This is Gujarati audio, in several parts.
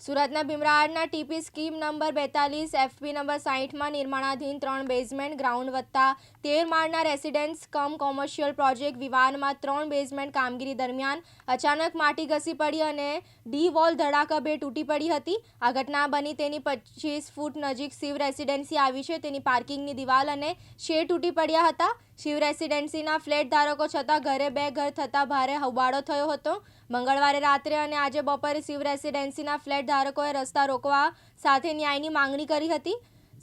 સુરતના ભીમરાડના TP scheme number 42 FP number 60માં નિર્માણાધીન 3 બેઝમેન્ટ ગ્રાઉન્ડ વત્તા 13 માળના રેસિડેન્સ કમ કોમર્શિયલ પ્રોજેક્ટ વિવાનમાં 3 બેઝમેન્ટ કામગીરી દરમિયાન અચાનક માટી ઘસી પડી અને ડી વોલ ધડાકાભેર તૂટી પડી હતી। આ ઘટના બની તેની 25 ફૂટ નજીક શિવ રેસિડેન્સી આવી છે, તેની પાર્કિંગની દિવાલ અને શેડ તૂટી પડ્યા હતા। શિવ રેસિડેન્સીના ફ્લેટ ધારકો છતાં ઘરે બે ઘર થતાં ભારે હોબાળો થયો હતો। મંગળવારે રાત્રે અને આજે બપોરે શિવ રેસિડેન્સીના ફ્લેટ ધારકોએ રસ્તા રોકવા સાથે ન્યાયની માંગણી કરી હતી।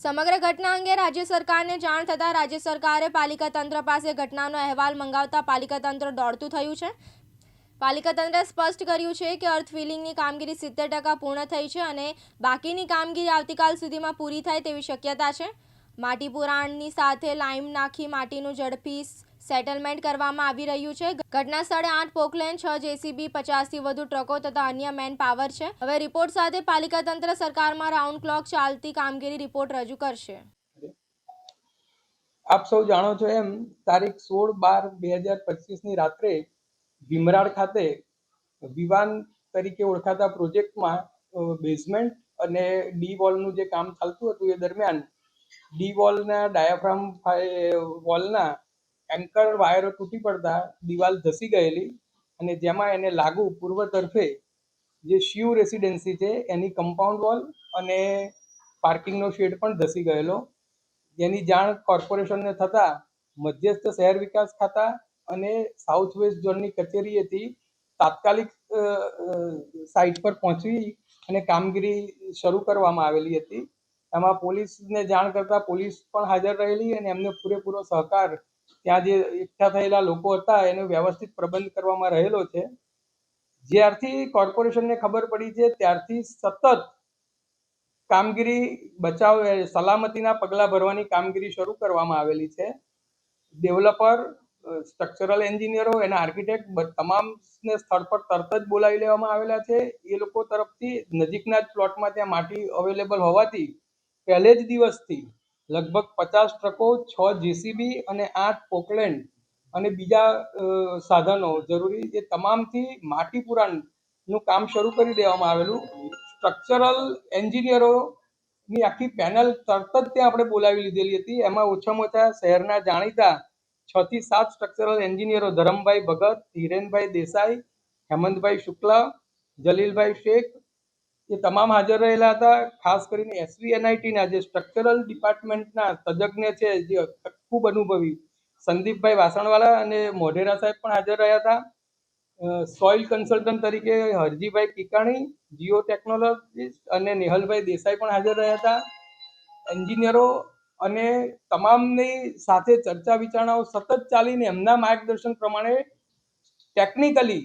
સમગ્ર ઘટના અંગે રાજ્ય સરકારને જાણ થતાં રાજ્ય સરકારે પાલિકા તંત્ર પાસે ઘટનાનો અહેવાલ મંગાવતા પાલિકા તંત્ર દોડતું થયું છે। પાલિકા તંત્રે સ્પષ્ટ કર્યું છે કે અર્થ ફિલિંગની કામગીરી 70% પૂર્ણ થઈ છે અને બાકીની કામગીરી આવતીકાલ સુધીમાં પૂરી થાય તેવી શક્યતા છે। માટી પુરાણની સાથે લાઇમ નાખી માટીનું ઝડપી સેટલમેન્ટ કરવામાં આવી રહ્યું છે। ઘટના સ્થળે 8 પોકલેન, 6 જેસીબી, 50થી વધુ ટ્રકો તથા અન્ય મેન પાવર છે। હવે રિપોર્ટ સાથે પાલિકા તંત્ર સરકારમાં રાઉન્ડ ક્લોક ચાલતી કામગીરી રિપોર્ટ રજૂ કરશે। આપ સૌ જાણો છો એમ તારીખ 16/12/2025 ની રાત્રે ભીમરાડ ખાતે વિવાન તરીકે ઓળખાતા પ્રોજેક્ટમાં બેઝમેન્ટ અને ડી વોલનું જે કામ ચાલતું હતું એ દરમિયાન ડી વોલના ડાયાફ્રામ વોલના એન્કર વાયરો તૂટી પડતા દિવાલ ધસી ગયેલી અને જેમાં એને લાગુ પૂર્વ તરફે જે શિવ રેસિડેન્સી છે એની કમ્પાઉન્ડ વોલ અને પાર્કિંગનો શેડ પણ ધસી ગયેલો, જેની જાણ કોર્પોરેશનને થતાં મધ્યસ્થ શહેર વિકાસ ખાતા અને સાઉથ વેસ્ટ ઝોનની કચેરીએથી તાત્કાલિક સાઇટ પર પહોંચી અને કામગીરી શરૂ કરવામાં આવેલી હતી। એમાં પોલીસને જાણ કરતાં પોલીસ પણ હાજર રહેલી અને એમને પૂરેપૂરો સહકાર ત્યાં જે એકઠા થયેલા લોકો હતા એનો વ્યવસ્થિત પ્રબંધ કરવામાં રહેલો છે। જ્યારથી કોર્પોરેશનને ખબર પડી છે ત્યારથી સતત કામગીરી બચાવ સલામતીના પગલાં ભરવાની કામગીરી શરૂ કરવામાં આવેલી છે। ડેવલપર, સ્ટ્રક્ચરલ એન્જિનિયરો, એના આર્કિટેક્ટ તમામને સ્થળ પર તરત જ બોલાવી લેવામાં આવેલા છે। એ લોકો તરફથી નજીકના જ પ્લોટમાં ત્યાં માટી અવેલેબલ હોવાથી પહેલે જ દિવસથી લગભગ 50 ટ્રકો, 6 જેસીબી અને 8 પોકલેન્ડ અને બીજા સાધનો જરૂરી એ તમામથી માટી પુરાણનું કામ શરૂ કરી દેવામાં આવેલું। સ્ટ્રક્ચરલ એન્જિનિયરોની આખી પેનલ તરત જ ત્યાં આપણે બોલાવી લીધેલી હતી। એમાં ઓછામાં ઓછા શહેરના જાણીતા 6 થી 7 સ્ટ્રક્ચરલ એન્જિનિયરો ધરમભાઈ ભગત, હિરેનભાઈ દેસાઈ, હેમંતભાઈ શુક્લ, જલીલભાઈ શેખ એ તમામ હાજર રહેલા હતા। ખાસ કરીને એસવીએનઆઈટીના જે સ્ટ્રક્ચરલ ડિપાર્ટમેન્ટના તજજ્ઞ છે જે ખૂબ અનુભવી સંદીપભાઈ વાસણવાલા અને મોઢેરા સાહેબ પણ હાજર રહ્યા હતા। સોઇલ કન્સલ્ટન્ટ તરીકે હરજીભાઈ પિકાણી, જીઓ ટેકનોલોજીસ્ટ અને નેહલભાઈ દેસાઈ પણ હાજર રહ્યા હતા। એન્જિનિયરો અને તમામની સાથે ચર્ચા વિચારણાઓ સતત ચાલીને એમના માર્ગદર્શન પ્રમાણે ટેકનિકલી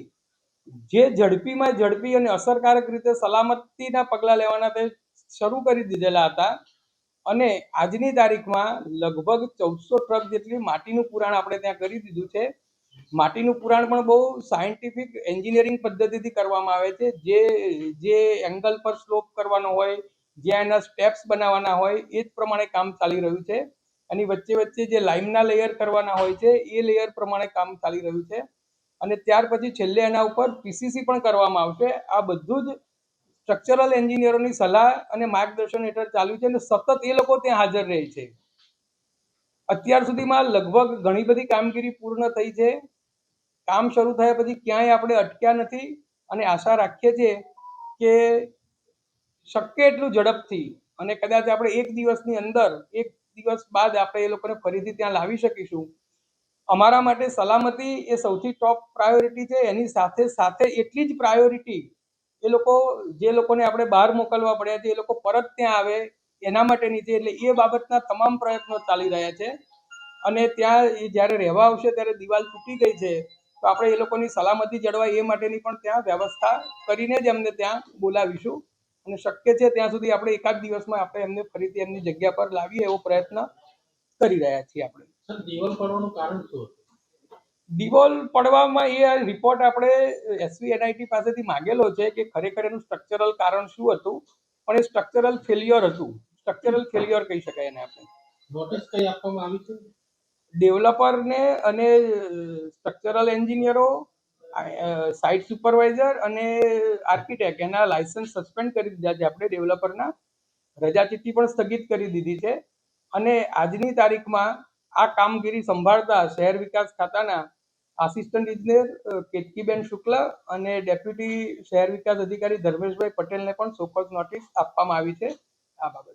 જે ઝડપીમાં ઝડપી અને અસરકારક રીતે સલામતીના પગલાં લેવાના તે શરૂ કરી દીધેલા હતા અને આજની તારીખમાં લગભગ 1400 ટ્રક જેટલી માટીનું પુરાણ આપણે ત્યાં કરી દીધું છે। માટીનું પુરાણ પણ બહુ સાયન્ટિફિક એન્જિનિયરિંગ પદ્ધતિથી કરવામાં આવે છે। જે એંગલ પર સ્લોપ કરવાનો હોય, જ્યાં એના સ્ટેપ્સ બનાવવાના હોય એ જ પ્રમાણે કામ ચાલી રહ્યું છે। એની વચ્ચે વચ્ચે જે લાઇમના લેયર કરવાના હોય છે એ લેયર પ્રમાણે કામ ચાલી રહ્યું છે અને ત્યાર પછી છેલ્લે એના ઉપર પીસીસી પણ કરવામાં આવશે। આ બધું જ સ્ટ્રક્ચરલ એન્જિનિયરોની સલાહ અને માર્ગદર્શન હેઠળ ચાલ્યું છે અને સતત એ લોકો ત્યાં હાજર રહે છે। અત્યાર સુધીમાં લગભગ ઘણી બધી કામગીરી પૂર્ણ થઈ છે। કામ શરૂ થયા પછી ક્યાંય આપણે અટક્યા નથી અને આશા રાખીએ છીએ કે શક્ય એટલું ઝડપથી અને કદાચ આપણે એક દિવસની અંદર, એક દિવસ બાદ આપણે એ લોકોને ફરીથી ત્યાં લાવી શકીશું। અમારા માટે સલામતી એ સૌથી ટોપ પ્રાયોરિટી છે। એની સાથે સાથે એટલી જ પ્રાયોરિટી એ લોકો જે લોકોને આપણે બહાર મોકલવા પડ્યા છે એ લોકો પરત ત્યાં આવે એના માટેની છે। એટલે એ બાબતના તમામ પ્રયત્નો ચાલી રહ્યા છે અને ત્યાં જ્યારે રહેવા આવશે ત્યારે દિવાલ તૂટી ગઈ છે તો આપણે એ લોકોની સલામતી જળવાય એ માટેની પણ ત્યાં વ્યવસ્થા કરીને જ એમને ત્યાં બોલાવીશું અને શક્ય છે ત્યાં સુધી આપણે એકાદ દિવસમાં આપણે એમને ફરીથી એમની જગ્યા પર લાવીએ એવો પ્રયત્ન કરી રહ્યા છીએ। આપણે દિવાલ પડવાનું કારણ શું હતું? દિવાલ પડવામાં એ રિપોર્ટ આપણે એસવીએનઆઈટી પાસેથી માંગેલો છે કે ખરેખર એનું સ્ટ્રક્ચરલ કારણ શું હતું, પણ એ સ્ટ્રક્ચરલ ફેલિયર હતું। સ્ટ્રક્ચરલ ફેલિયર કહી શકાય એને આપણે। નોટિસ કઈ આપવામાં આવી છે? ડેવલપરને અને સ્ટ્રક્ચરલ એન્જિનિયરો, સાઇટ સુપરવાઇઝર અને આર્કિટેક્ટ એના લાયસન્સ સસ્પેન્ડ કરી દીધા છે આપણે ડેવલપરના, રજા ચિઠ્ઠી પણ સ્થગિત કરી દીધી છે. અને આજની તારીખમાં આ કામગીરી સંભાળતા શહેર વિકાસ ખાતાના આસિસ્ટન્ટ ઇજનેર કેતકીબેન શુક્લ અને ડેપ્યુટી શહેર વિકાસ અધિકારી ધર્મેશભાઈ પટેલને પણ શોકોઝ નોટિસ આપવામાં આવી છે આ બાબતે.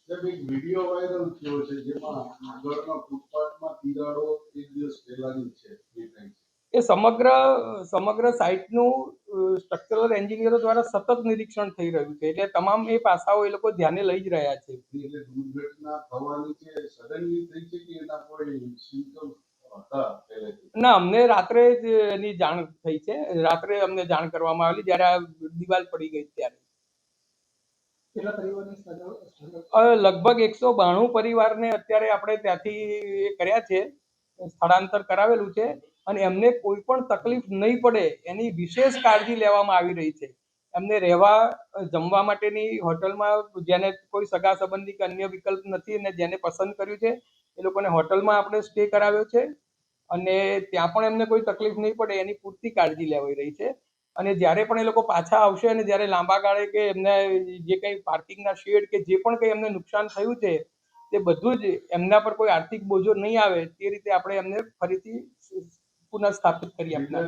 એક વિડીયો વાયરલ થયો છે જેમાં આગળના ફૂટપાથમાં તિરાડો એક દિવસ પહેલાની છે એ ટાઈમ. એ સમગ્ર સાઇટનું સ્ટ્રક્ચરલ એન્જિનિયરો દ્વારા સતત નિરીક્ષણ થઈ રહ્યું છે, એટલે તમામ એ પાસાઓ એ લોકો ધ્યાને લઈ જ રહ્યા છે. એટલે દુર્ઘટના થવાની છે સડનલી થઈ છે કે એના કોઈ સિમ્પટમ હતા પહેલેથી? ના, અમને રાત્રે જ એની જાણ થઈ છે, રાત્રે અમને જાણ કરવામાં આવેલી જ્યારે આ દિવાલ પડી ગઈ ત્યારે. લગભગ 192 પરિવારને અત્યારે આપણે ત્યાંથી એ કર્યા છે, સ્થળાંતર કરાવેલું છે અને એમને કોઈ પણ તકલીફ નહીં પડે એની વિશેષ કાળજી લેવામાં આવી રહી છે. એમને રહેવા જમવા માટેની હોટલમાં જેને કોઈ સગા સંબંધી કે અન્ય વિકલ્પ નથી અને જેને પસંદ કર્યું છે એ લોકોને હોટલમાં આપણે સ્ટે કરાવ્યો છે અને ત્યાં પણ એમને કોઈ તકલીફ નહીં પડે એની પૂરતી કાળજી લેવાઈ રહી છે. અને જ્યારે પણ એ લોકો પાછા આવશે અને જ્યારે લાંબા ગાળે કે એમને જે કંઈ પાર્કિંગના શેડ કે જે પણ કંઈ એમને નુકસાન થયું છે તે બધું જ એમના પર કોઈ આર્થિક બોજો નહીં આવે તે રીતે આપણે એમને ફરીથી પુનઃસ્થાપિત કરી આપીએ.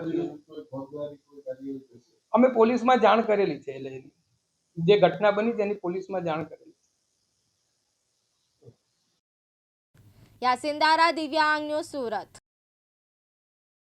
કોઈ ફોજદારી કોઈ કાર્યવાહી થશે? અમે પોલીસમાં જાણ કરેલી છે, એટલે જે ઘટના બની તેની પોલીસમાં જાણ કરેલી છે. યાસીન દારા, દિવ્યાંગ ન્યૂઝ, સુરત.